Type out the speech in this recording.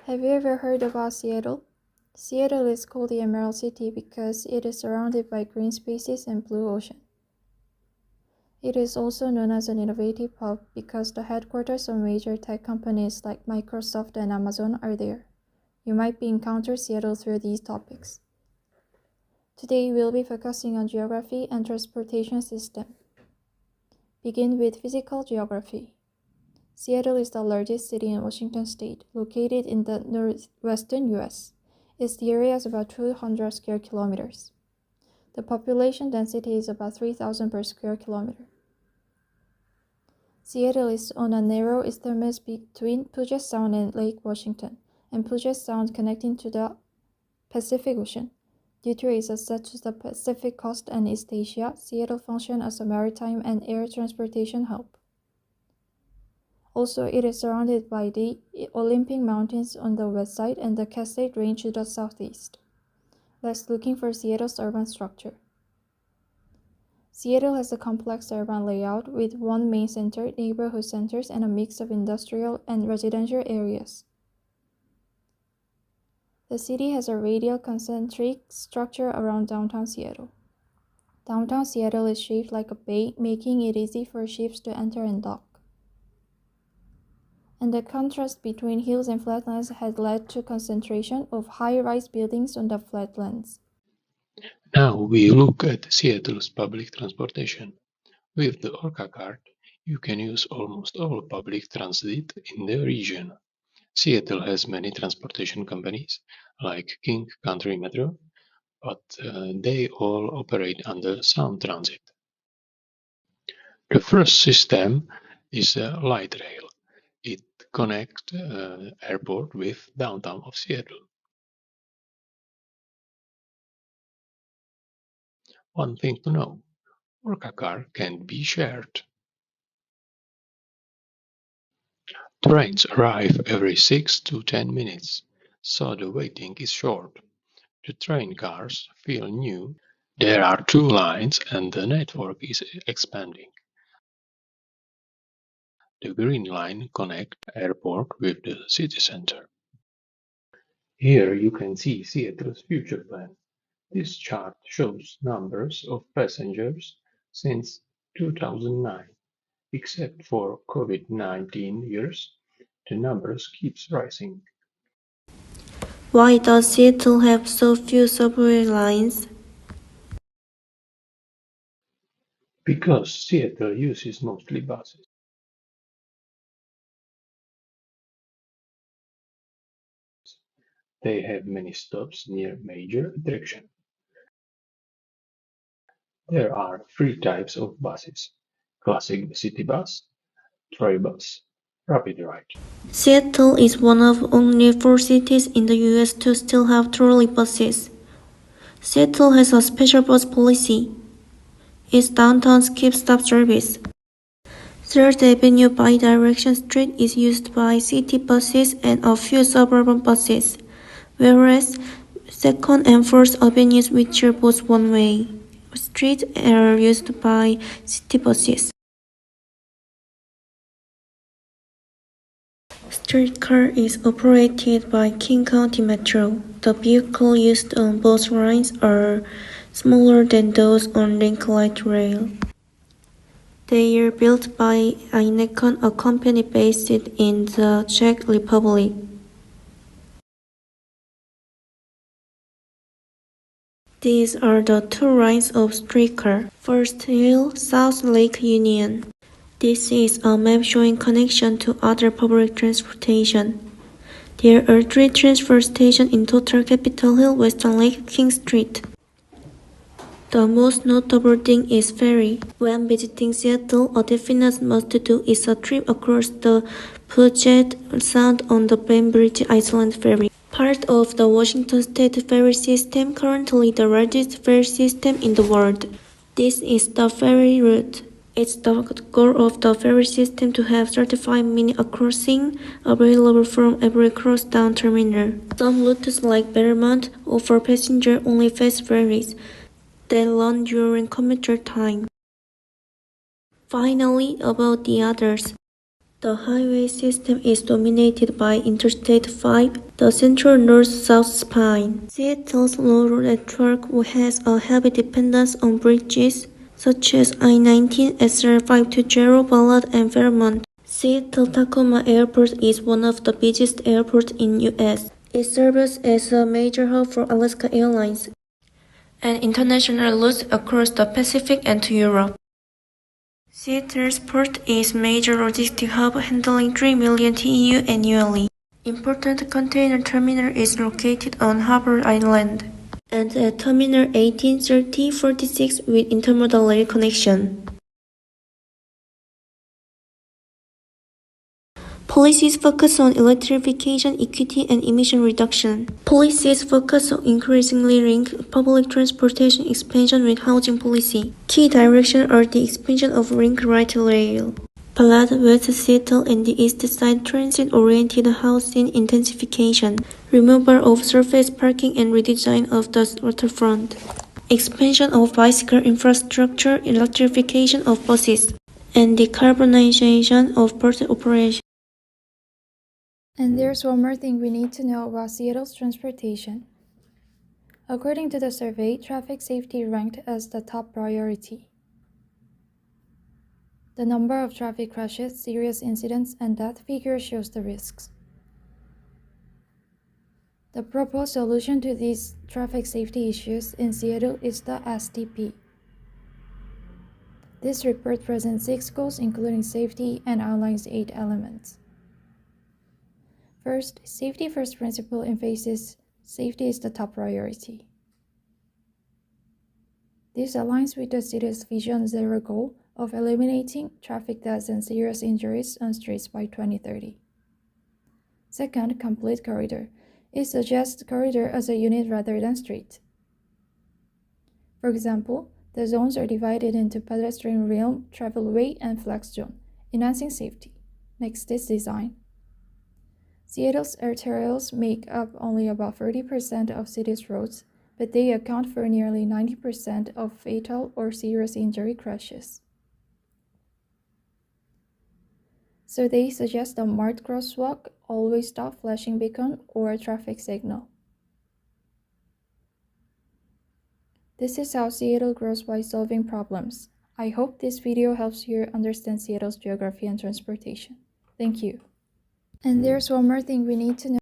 Have you ever heard about Seattle? Seattle is called the Emerald City because it is surrounded by green spaces and blue ocean. It is also known as an innovative hub because the headquarters of major tech companies like Microsoft and Amazon are there. You might be encounter Seattle through these topics. Today we'll be focusing on geography and transportation system. Begin with physical geography. Seattle is the largest city in Washington state, located in the northwestern U.S. Its area is about 200 square kilometers. The population density is about 3,000 per square kilometer. Seattle is on a narrow isthmus between Puget Sound and Lake Washington, and Puget Sound connecting to the Pacific Ocean. Due to its access to the Pacific coast and East Asia, Seattle functions as a maritime and air transportation hub. Also, it is surrounded by the Olympic Mountains on the west side and the Cascade Range to the southeast. Let's look for Seattle's urban structure. Seattle has a complex urban layout with one main center, neighborhood centers, and a mix of industrial and residential areas. The city has a radial concentric structure around downtown Seattle. Downtown Seattle is shaped like a bay, making it easy for ships to enter and dock. And the contrast between hills and flatlands has led to concentration of high-rise buildings on the flatlands. Now we look at Seattle's public transportation. With the Orca card, you can use almost all public transit in the region. Seattle has many transportation companies, like King Country Metro, but they all operate under Sound Transit. The first system is a light rail. It connects airport with downtown of Seattle. One thing to know, Orca car can be shared. Trains arrive every 6 to 10 minutes, so the waiting is short. The train cars feel new. There are 2 lines and the network is expanding. The Green Line connects the airport with the city center. Here you can see Seattle's future plan. This chart shows numbers of passengers since 2009. Except for COVID-19 years, the numbers keeps rising. Why does Seattle have so few subway lines? Because Seattle uses mostly buses. They have many stops near major attractions. There are 3 types of buses: Classic City Bus, Trolley Bus, Rapid Ride. Seattle is one of only 4 cities in the US to still have trolley buses. Seattle has a special bus policy. Its downtown skip-stop service. 3rd Avenue Bi-Direction Street is used by city buses and a few suburban buses, whereas 2nd and 4th Avenues, which are both one-way streets, are used by city buses. Streetcar is operated by King County Metro. The vehicles used on both lines are smaller than those on Link Light Rail. They are built by Inekon, a company based in the Czech Republic. These are the 2 lines of streetcar. First Hill, South Lake Union. This is a map showing connection to other public transportation. There are 3 transfer stations in total: Capitol Hill, Western Lake, King Street. The most notable thing is ferry. When visiting Seattle, a definite must-do is a trip across the Puget Sound on the Bainbridge Island Ferry. Part of the Washington State ferry system, currently the largest ferry system in the world. This is the ferry route. It's the goal of the ferry system to have 35-minute crossing available from every cross-down terminal. Some routes like Belmont offer passenger-only fast ferries that run during commuter time. Finally, about the others. The highway system is dominated by Interstate 5, the central north-south spine. Seattle's road network has a heavy dependence on bridges, such as I-19, SR 520, Ballard, and Fairmont. Seattle-Tacoma Airport is one of the busiest airports in U.S. It serves as a major hub for Alaska Airlines and international routes across the Pacific and to Europe. Seattle's port is a major logistic hub handling 3 million TEU annually. Important container terminal is located on Harbor Island and at Terminal 18, 30, 46 with intermodal rail connection. Policies focus on electrification, equity, and emission reduction. Policies focus on increasingly link public transportation expansion with housing policy. Key directions are the expansion of Link Light Rail, Ballard, West Seattle, and the East Side transit-oriented housing intensification, removal of surface parking and redesign of the waterfront, expansion of bicycle infrastructure, electrification of buses, and decarbonization of port operations. And there's one more thing we need to know about Seattle's transportation. According to the survey, traffic safety ranked as the top priority. The number of traffic crashes, serious incidents, and death figure shows the risks. The proposed solution to these traffic safety issues in Seattle is the STP. This report presents 6 goals including safety and outlines 8 elements. First, safety first principle emphasizes safety is the top priority. This aligns with the city's Vision Zero goal of eliminating traffic deaths and serious injuries on streets by 2030. Second, complete corridor. It suggests corridor as a unit rather than street. For example, the zones are divided into pedestrian realm, travelway, and flex zone, enhancing safety. Next is design. Seattle's arterials make up only about 30% of city's roads, but they account for nearly 90% of fatal or serious injury crashes. So they suggest a marked crosswalk, always stop flashing beacon, or a traffic signal. This is how Seattle grows by solving problems. I hope this video helps you understand Seattle's geography and transportation. Thank you. And there's one more thing we need to know.